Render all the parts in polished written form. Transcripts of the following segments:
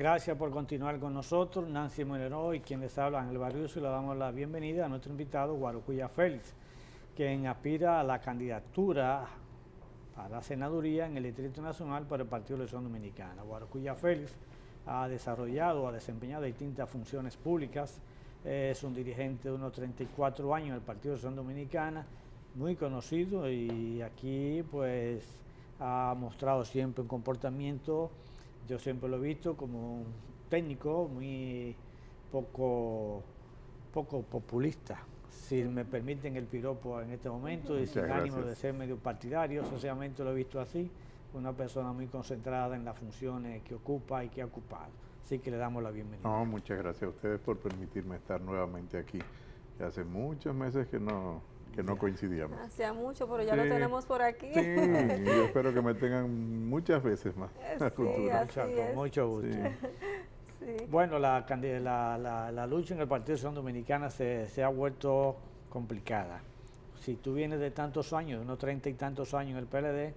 Gracias por continuar con nosotros. Nancy Moleró y quien les habla, Ángel Barrios, y le damos la bienvenida a nuestro invitado, Guarocuya Félix, quien aspira a la candidatura a la senaduría en el Distrito Nacional por el Partido de la Acción Dominicana. Guarocuya Félix ha desempeñado distintas funciones públicas. Es un dirigente de unos 34 años del Partido de la Acción Dominicana, muy conocido, y aquí pues ha mostrado siempre un comportamiento, yo siempre lo he visto como un técnico muy poco populista, si me permiten el piropo en este momento, y sin ánimo de ser medio partidario. Socialmente lo he visto así, una persona muy concentrada en las funciones que ocupa y que ha ocupado. Así que le damos la bienvenida. No, muchas gracias a ustedes por permitirme estar nuevamente aquí. Que hace muchos meses que no coincidíamos. Hacía mucho, pero ya lo tenemos por aquí. Sí, yo espero que me tengan muchas veces más. Sí, con mucho gusto. Sí. Bueno, la lucha en el Partido de la Acción Dominicana se ha vuelto complicada. Si tú vienes de tantos años, de unos 30 y tantos años en el PLD,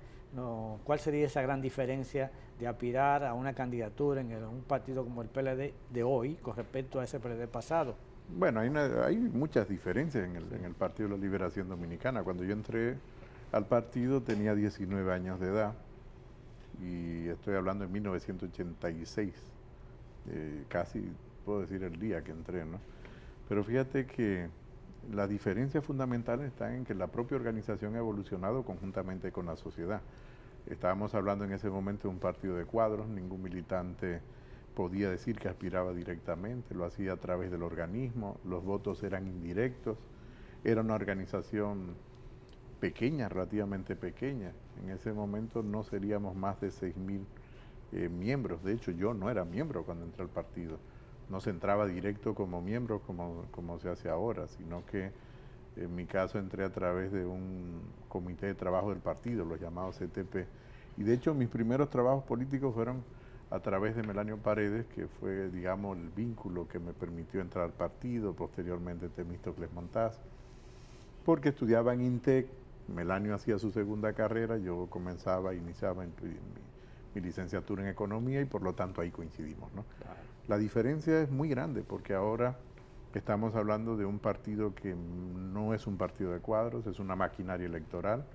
¿cuál sería esa gran diferencia de aspirar a una candidatura en un partido como el PLD de hoy con respecto a ese PLD pasado? Bueno, hay muchas diferencias en el Partido de la Liberación Dominicana. Cuando yo entré al partido tenía 19 años de edad, y estoy hablando de 1986, casi puedo decir el día que entré, ¿no? Pero fíjate que las diferencias fundamentales están en que la propia organización ha evolucionado conjuntamente con la sociedad. Estábamos hablando en ese momento de un partido de cuadros, ningún militante podía decir que aspiraba directamente, lo hacía a través del organismo, los votos eran indirectos, era una organización pequeña, relativamente pequeña. En ese momento no seríamos más de 6.000 miembros. De hecho, yo no era miembro cuando entré al partido. No se entraba directo como miembro como se hace ahora, sino que en mi caso entré a través de un comité de trabajo del partido, los llamados CTP. Y de hecho mis primeros trabajos políticos fueron a través de Melanio Paredes, que fue, digamos, el vínculo que me permitió entrar al partido, posteriormente Temístocles Montaz, porque estudiaba en INTEC. Melanio hacía su segunda carrera, yo iniciaba mi licenciatura en Economía, y por lo tanto ahí coincidimos, ¿no? Claro. La diferencia es muy grande, porque ahora estamos hablando de un partido que no es un partido de cuadros, es una maquinaria electoral.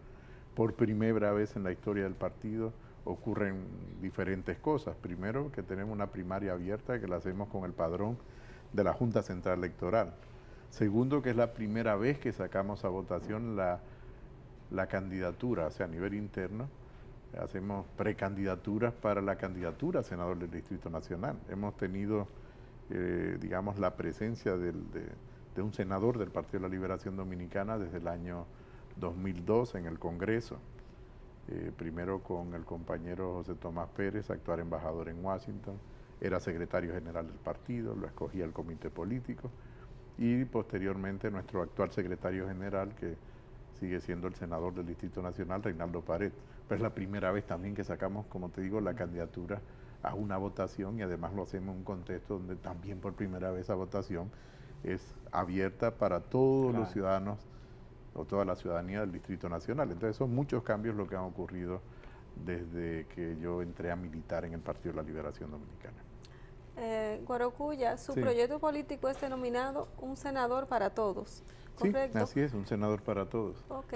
Por primera vez en la historia del partido ocurren diferentes cosas. Primero, que tenemos una primaria abierta, que la hacemos con el padrón de la Junta Central Electoral. Segundo, que es la primera vez que sacamos a votación la candidatura, o sea, a nivel interno. Hacemos precandidaturas para la candidatura a senador del Distrito Nacional. Hemos tenido, digamos, la presencia de un senador del Partido de la Liberación Dominicana desde el año 2002 en el Congreso. Primero con el compañero José Tomás Pérez, actual embajador en Washington, era secretario general del partido, lo escogía el comité político, y posteriormente nuestro actual secretario general, que sigue siendo el senador del Distrito Nacional, Reinaldo Pared. Pero es la primera vez también que sacamos, como te digo, la candidatura a una votación, y además lo hacemos en un contexto donde también por primera vez esa votación es abierta para todos los ciudadanos o toda la ciudadanía del Distrito Nacional. Entonces son muchos cambios lo que han ocurrido desde que yo entré a militar en el Partido de la Liberación Dominicana. Guarocuya, su proyecto político es denominado Un Senador para Todos, ¿correcto? Sí, así es, un senador para todos. Ok.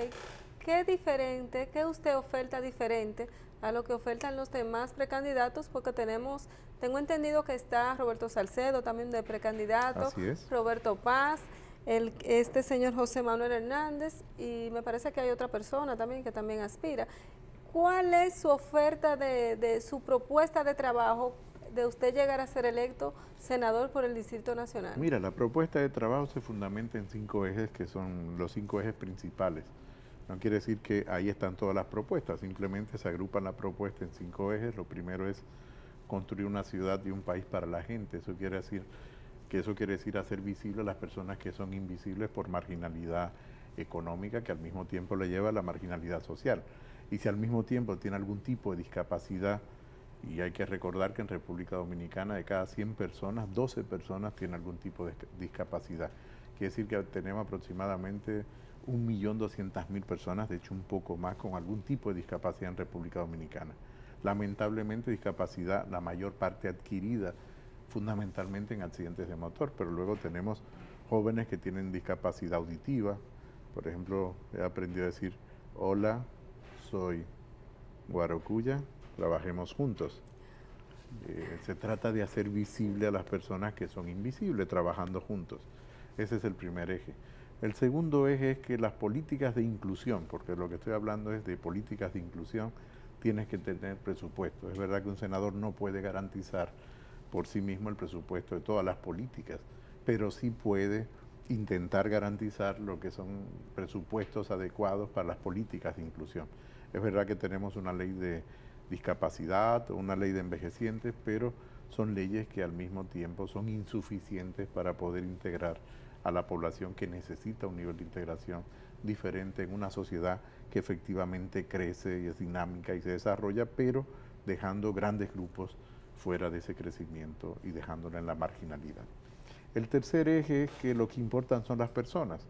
¿Qué usted oferta diferente a lo que ofertan los demás precandidatos? Porque tengo entendido que está Roberto Salcedo también de precandidato, así es. Roberto Paz, este señor José Manuel Hernández, y me parece que hay otra persona también que también aspira. ¿Cuál es su oferta de su propuesta de trabajo de usted llegar a ser electo senador por el Distrito Nacional? Mira, la propuesta de trabajo se fundamenta en 5 ejes, que son los 5 ejes principales. No quiere decir que ahí están todas las propuestas, simplemente se agrupan la propuesta en 5 ejes. Lo primero es construir una ciudad y un país para la gente. Eso quiere decir hacer visible a las personas que son invisibles por marginalidad económica, que al mismo tiempo le lleva a la marginalidad social. Y si al mismo tiempo tiene algún tipo de discapacidad, y hay que recordar que en República Dominicana de cada 100 personas, 12 personas tienen algún tipo de discapacidad. Quiere decir que tenemos aproximadamente 1.200.000 personas, de hecho un poco más, con algún tipo de discapacidad en República Dominicana. lamentablemente discapacidad, la mayor parte adquirida fundamentalmente en accidentes de motor, pero luego tenemos jóvenes que tienen discapacidad auditiva. Por ejemplo, he aprendido a decir, hola, soy Guarocuya, trabajemos juntos. Se trata de hacer visible a las personas que son invisibles, trabajando juntos. Ese es el primer eje. El segundo eje es que las políticas de inclusión, porque lo que estoy hablando es de políticas de inclusión, tienes que tener presupuesto. Es verdad que un senador no puede garantizar por sí mismo el presupuesto de todas las políticas, pero sí puede intentar garantizar lo que son presupuestos adecuados para las políticas de inclusión. Es verdad que tenemos una ley de discapacidad, una ley de envejecientes, pero son leyes que al mismo tiempo son insuficientes para poder integrar a la población que necesita un nivel de integración diferente en una sociedad que efectivamente crece y es dinámica y se desarrolla, pero dejando grandes grupos fuera de ese crecimiento y dejándola en la marginalidad. El tercer eje es que lo que importan son las personas,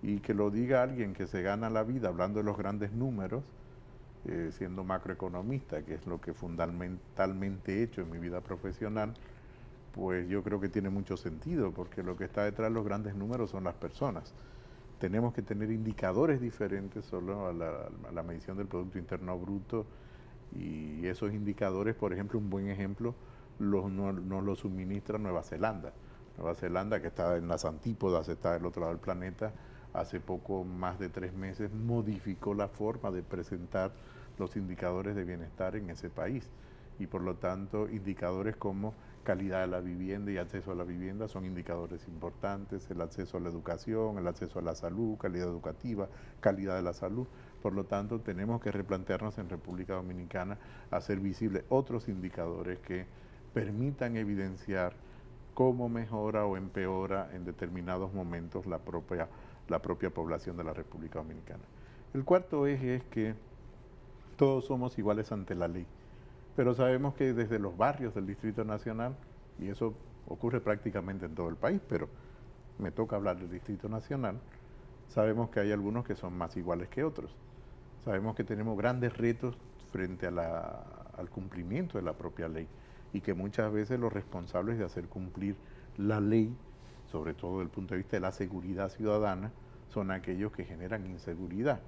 y que lo diga alguien que se gana la vida hablando de los grandes números, siendo macroeconomista, que es lo que fundamentalmente he hecho en mi vida profesional, pues yo creo que tiene mucho sentido, porque lo que está detrás de los grandes números son las personas. Tenemos que tener indicadores diferentes solo a la medición del Producto Interno Bruto, y esos indicadores, por ejemplo, un buen ejemplo, nos los suministra Nueva Zelanda. Nueva Zelanda, que está en las antípodas, está del otro lado del planeta, hace poco más de 3 meses modificó la forma de presentar los indicadores de bienestar en ese país, y por lo tanto indicadores como calidad de la vivienda y acceso a la vivienda son indicadores importantes, el acceso a la educación, el acceso a la salud, calidad educativa, calidad de la salud. Por lo tanto, tenemos que replantearnos en República Dominicana hacer visibles otros indicadores que permitan evidenciar cómo mejora o empeora en determinados momentos la propia población de la República Dominicana. El cuarto eje es que todos somos iguales ante la ley, pero sabemos que desde los barrios del Distrito Nacional, y eso ocurre prácticamente en todo el país, pero me toca hablar del Distrito Nacional, sabemos que hay algunos que son más iguales que otros. Sabemos que tenemos grandes retos frente al cumplimiento de la propia ley, y que muchas veces los responsables de hacer cumplir la ley, sobre todo desde el punto de vista de la seguridad ciudadana, son aquellos que generan inseguridad.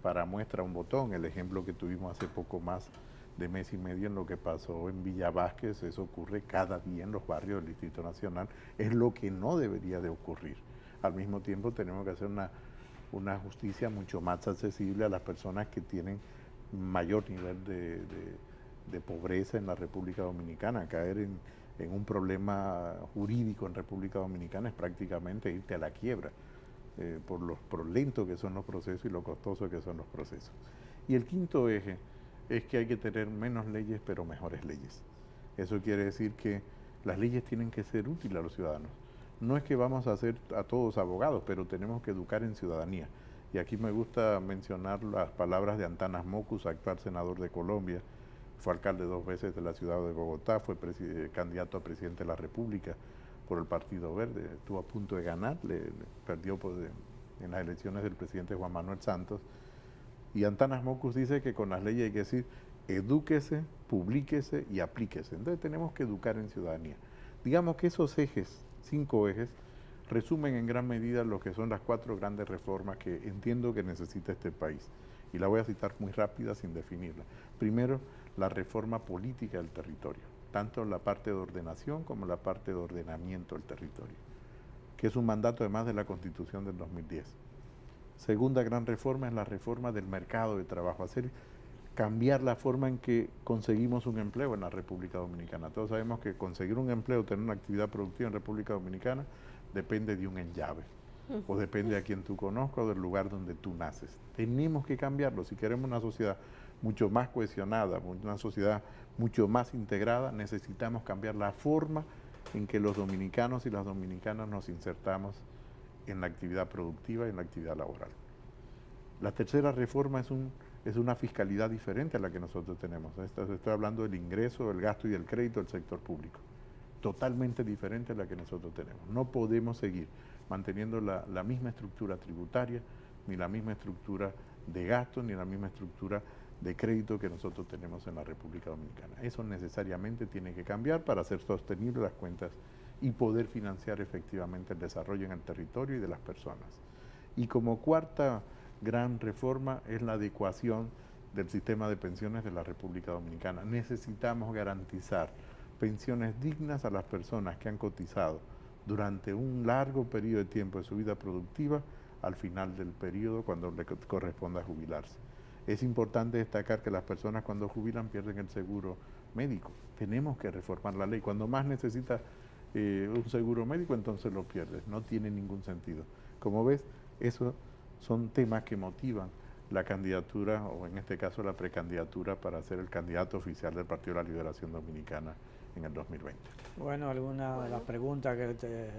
Para muestra un botón, el ejemplo que tuvimos hace poco más de mes y medio en lo que pasó en Villa Vázquez, eso ocurre cada día en los barrios del Distrito Nacional, es lo que no debería de ocurrir. Al mismo tiempo tenemos que hacer una justicia mucho más accesible a las personas que tienen mayor nivel de pobreza en la República Dominicana. Caer en un problema jurídico en República Dominicana es prácticamente irte a la quiebra, por lento que son los procesos y lo costoso que son los procesos. Y el quinto eje es que hay que tener menos leyes pero mejores leyes. Eso quiere decir que las leyes tienen que ser útiles a los ciudadanos. No es que vamos a hacer a todos abogados, pero tenemos que educar en ciudadanía. Y aquí me gusta mencionar las palabras de Antanas Mockus, actual senador de Colombia, fue alcalde 2 veces de la ciudad de Bogotá, fue candidato a presidente de la República por el Partido Verde, estuvo a punto de ganar, perdió en las elecciones del presidente Juan Manuel Santos. Y Antanas Mockus dice que con las leyes hay que decir, edúquese, publíquese y aplíquese. Entonces tenemos que educar en ciudadanía. Digamos que esos ejes, 5 ejes, resumen en gran medida lo que son las 4 grandes reformas que entiendo que necesita este país. Y la voy a citar muy rápida sin definirla. Primero, la reforma política del territorio, tanto la parte de ordenación como la parte de ordenamiento del territorio, que es un mandato además de la Constitución del 2010. Segunda gran reforma es la reforma del mercado de trabajo, cambiar la forma en que conseguimos un empleo en la República Dominicana. Todos sabemos que conseguir un empleo, tener una actividad productiva en República Dominicana, depende de un enllave, o depende de a quien tú conozcas o del lugar donde tú naces. Tenemos que cambiarlo. Si queremos una sociedad mucho más cohesionada, una sociedad mucho más integrada, necesitamos cambiar la forma en que los dominicanos y las dominicanas nos insertamos en la actividad productiva y en la actividad laboral. La tercera reforma es una fiscalidad diferente a la que nosotros tenemos. Estoy hablando del ingreso, del gasto y del crédito del sector público. Totalmente diferente a la que nosotros tenemos. No podemos seguir manteniendo la misma estructura tributaria, ni la misma estructura de gasto, ni la misma estructura de crédito que nosotros tenemos en la República Dominicana. Eso necesariamente tiene que cambiar para hacer sostenibles las cuentas y poder financiar efectivamente el desarrollo en el territorio y de las personas. Y como cuarta gran reforma es la adecuación del sistema de pensiones de la República Dominicana. Necesitamos garantizar pensiones dignas a las personas que han cotizado durante un largo periodo de tiempo de su vida productiva al final del periodo cuando le corresponda jubilarse. Es importante destacar que las personas cuando jubilan pierden el seguro médico. Tenemos que reformar la ley. Cuando más necesita un seguro médico, entonces lo pierdes. No tiene ningún sentido. Como ves, esos son temas que motivan la candidatura, o en este caso la precandidatura, para ser el candidato oficial del Partido de la Liberación Dominicana en el 2020. Bueno, alguna de las preguntas que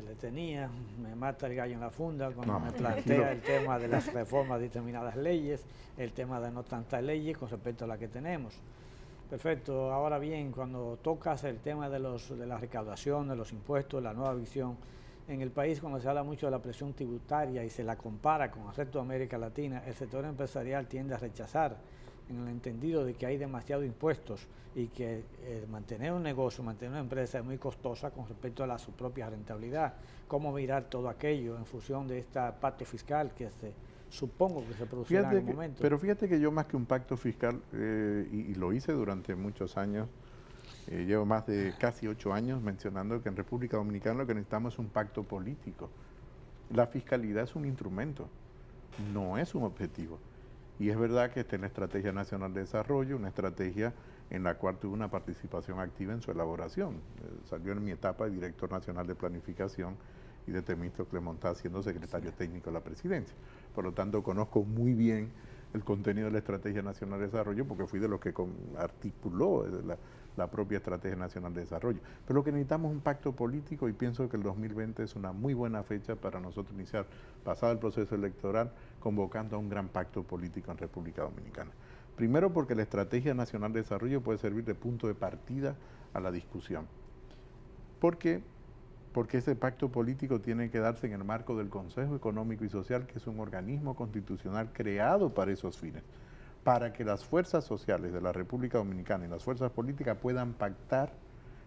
le tenía, me mata el gallo en la funda cuando me plantea el tema de las reformas de determinadas leyes, el tema de no tantas leyes con respecto a las que tenemos. Perfecto, ahora bien, cuando tocas el tema de la recaudación, de los impuestos, la nueva visión en el país, cuando se habla mucho de la presión tributaria y se la compara con el resto de América Latina, el sector empresarial tiende a rechazar, en el entendido de que hay demasiados impuestos y que mantener un negocio, mantener una empresa es muy costosa con respecto a su propia rentabilidad. ¿Cómo mirar todo aquello en función de este pacto fiscal que supongo que se producirá en el momento? Pero fíjate que yo, más que un pacto fiscal, y lo hice durante muchos años, llevo más de casi 8 años mencionando que en República Dominicana lo que necesitamos es un pacto político. La fiscalidad es un instrumento, no es un objetivo. Y es verdad que está en la Estrategia Nacional de Desarrollo, una estrategia en la cual tuve una participación activa en su elaboración. Salió en mi etapa de Director Nacional de Planificación y de Temístocles Clemontá siendo secretario técnico de la presidencia. Por lo tanto, conozco muy bien el contenido de la Estrategia Nacional de Desarrollo porque fui de los que articuló la propia Estrategia Nacional de Desarrollo. Pero lo que necesitamos es un pacto político y pienso que el 2020 es una muy buena fecha para nosotros iniciar, pasado el proceso electoral, convocando a un gran pacto político en República Dominicana. Primero porque la Estrategia Nacional de Desarrollo puede servir de punto de partida a la discusión. ¿Por qué? Porque ese pacto político tiene que darse en el marco del Consejo Económico y Social, que es un organismo constitucional creado para esos fines, para que las fuerzas sociales de la República Dominicana y las fuerzas políticas puedan pactar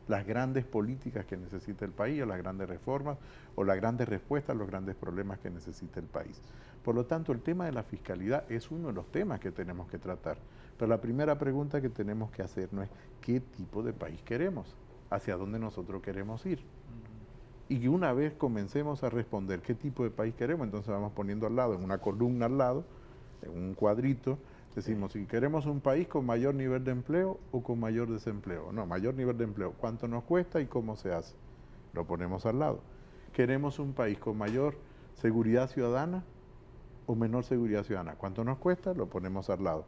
las grandes políticas que necesita el país, o las grandes reformas, o las grandes respuestas a los grandes problemas que necesita el país. Por lo tanto, el tema de la fiscalidad es uno de los temas que tenemos que tratar. Pero la primera pregunta que tenemos que hacernos es ¿qué tipo de país queremos? ¿Hacia dónde nosotros queremos ir? Y una vez comencemos a responder qué tipo de país queremos, entonces vamos poniendo al lado, en una columna al lado, en un cuadrito, decimos si queremos un país con mayor nivel de empleo o con mayor desempleo. No, mayor nivel de empleo, ¿cuánto nos cuesta y cómo se hace? Lo ponemos al lado. ¿Queremos un país con mayor seguridad ciudadana o menor seguridad ciudadana? ¿Cuánto nos cuesta? Lo ponemos al lado.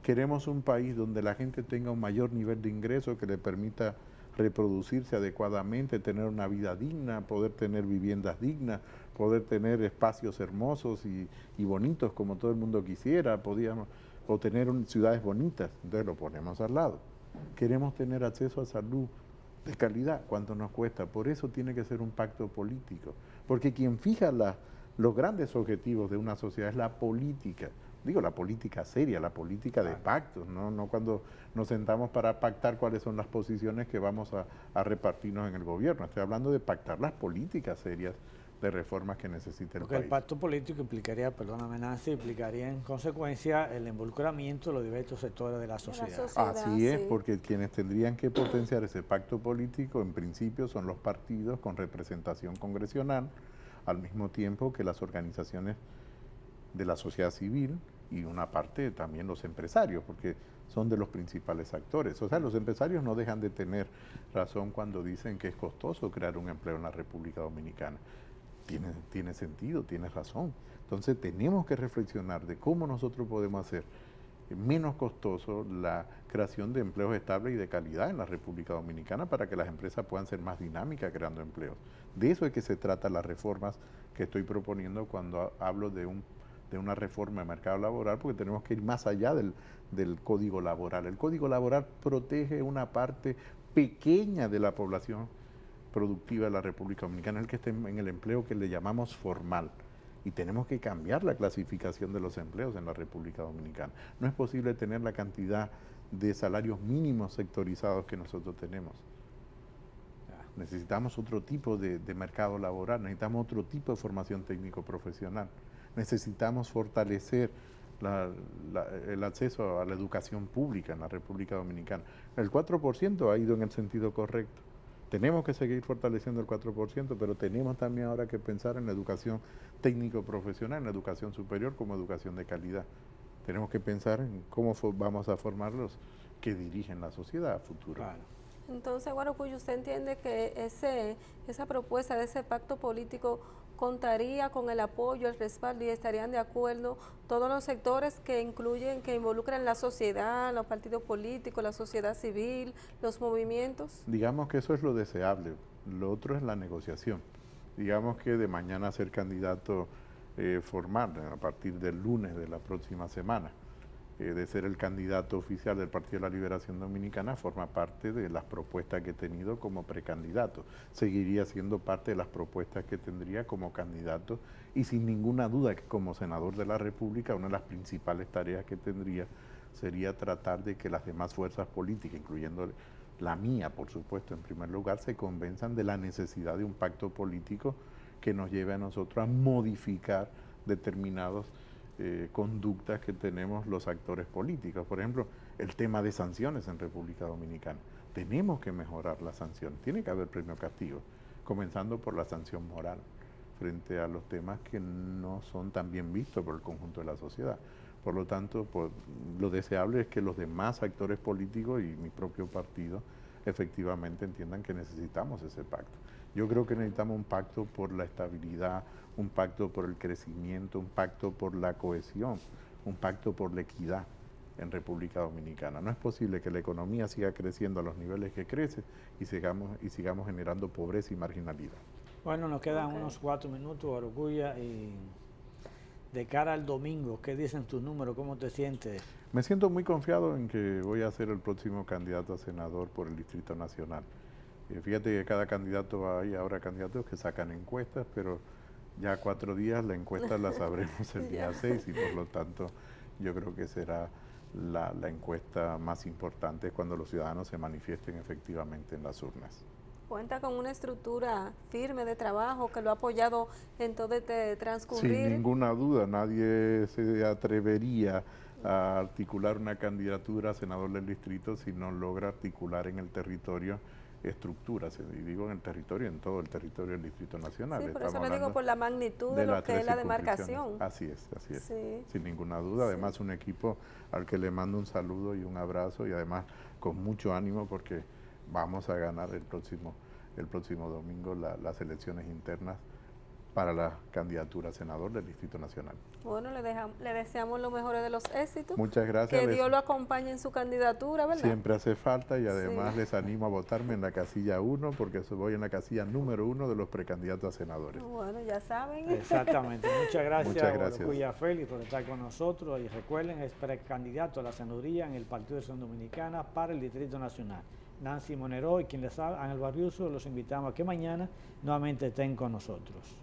¿Queremos un país donde la gente tenga un mayor nivel de ingreso que le permita reproducirse adecuadamente, tener una vida digna, poder tener viviendas dignas, poder tener espacios hermosos y bonitos como todo el mundo quisiera, o tener ciudades bonitas? Entonces lo ponemos al lado. Queremos tener acceso a salud de calidad, ¿cuánto nos cuesta? Por eso tiene que ser un pacto político, porque quien fija los grandes objetivos de una sociedad es la política. Digo, la política seria, la política de pactos, no cuando nos sentamos para pactar cuáles son las posiciones que vamos a repartirnos en el gobierno. Estoy hablando de pactar las políticas serias de reformas que necesita el país. Porque el pacto político implicaría, perdóname Nancy, implicaría en consecuencia el involucramiento de los diversos sectores de la sociedad. Así es, porque quienes tendrían que potenciar ese pacto político en principio son los partidos con representación congresional, al mismo tiempo que las organizaciones de la sociedad civil y una parte también los empresarios, porque son de los principales actores. O sea, los empresarios no dejan de tener razón cuando dicen que es costoso crear un empleo en la República Dominicana. Tiene sentido, tiene razón. Entonces tenemos que reflexionar de cómo nosotros podemos hacer menos costoso la creación de empleos estables y de calidad en la República Dominicana para que las empresas puedan ser más dinámicas creando empleos. De eso es que se trata las reformas que estoy proponiendo cuando hablo de una reforma de mercado laboral, porque tenemos que ir más allá del Código Laboral. El Código Laboral protege una parte pequeña de la población productiva de la República Dominicana, el que esté en el empleo que le llamamos formal, Y tenemos que cambiar la clasificación de los empleos en la República Dominicana. No es posible tener la cantidad de salarios mínimos sectorizados que nosotros tenemos. Necesitamos otro tipo de mercado laboral, necesitamos otro tipo de formación técnico-profesional. Necesitamos fortalecer el acceso a la educación pública en la República Dominicana. El 4% ha ido en el sentido correcto. Tenemos que seguir fortaleciendo el 4%, pero tenemos también ahora que pensar en la educación técnico-profesional, en la educación superior como educación de calidad. Tenemos que pensar en cómo vamos a formar los que dirigen la sociedad a futuro. Claro. Entonces, Guarocuya, ¿usted entiende que esa propuesta de ese pacto político contaría con el apoyo, el respaldo y estarían de acuerdo todos los sectores que involucran la sociedad, los partidos políticos, la sociedad civil, los movimientos? Digamos que eso es lo deseable, lo otro es la negociación. Digamos que de mañana ser candidato formal, a partir del lunes de la próxima semana, de ser el candidato oficial del Partido de la Liberación Dominicana, forma parte de las propuestas que he tenido como precandidato. Seguiría siendo parte de las propuestas que tendría como candidato y sin ninguna duda que como senador de la República, una de las principales tareas que tendría sería tratar de que las demás fuerzas políticas, incluyendo la mía, por supuesto, en primer lugar, se convenzan de la necesidad de un pacto político que nos lleve a nosotros a modificar determinados conductas que tenemos los actores políticos. Por ejemplo, el tema de sanciones en República Dominicana. Tenemos que mejorar la sanción. Tiene que haber premio castigo, comenzando por la sanción moral frente a los temas que no son tan bien vistos por el conjunto de la sociedad. Por lo tanto, lo deseable es que los demás actores políticos y mi propio partido efectivamente entiendan que necesitamos ese pacto. Yo creo que necesitamos un pacto por la estabilidad, un pacto por el crecimiento, un pacto por la cohesión, un pacto por la equidad en República Dominicana. No es posible que la economía siga creciendo a los niveles que crece y sigamos generando pobreza y marginalidad. Bueno, nos quedan unos 4 minutos, Guarocuya, y de cara al domingo, ¿qué dicen tus números? ¿Cómo te sientes? Me siento muy confiado en que voy a ser el próximo candidato a senador por el Distrito Nacional. Fíjate que cada candidato, hay ahora candidatos que sacan encuestas, pero ya 4 días la encuesta la sabremos el día 6 y por lo tanto yo creo que será la encuesta más importante cuando los ciudadanos se manifiesten efectivamente en las urnas. ¿Cuenta con una estructura firme de trabajo que lo ha apoyado en todo este transcurrir? Sin ninguna duda, nadie se atrevería a articular una candidatura a senador del distrito si no logra articular en el territorio estructuras, y digo en el territorio, en todo el territorio del Distrito Nacional. Sí, por eso lo digo por la magnitud de lo que es la demarcación. Así es, sí. Sin ninguna duda. Además, un equipo al que le mando un saludo y un abrazo y además con mucho ánimo porque vamos a ganar el próximo domingo las elecciones internas para la candidatura a senador del Distrito Nacional. Bueno, le deseamos los mejores de los éxitos. Muchas gracias. Que Dios lo acompañe en su candidatura, ¿verdad? Siempre hace falta y además les animo a votarme en la casilla 1 porque voy en la casilla número 1 de los precandidatos a senadores. Bueno, ya saben. Exactamente. Muchas gracias, Guarocuya Félix, por estar con nosotros. Y recuerden, es precandidato a la senaduría en el Partido de Acción Dominicana para el Distrito Nacional. Nancy Monero y quien les habla, Ángel Barriuso, los invitamos a que mañana nuevamente estén con nosotros.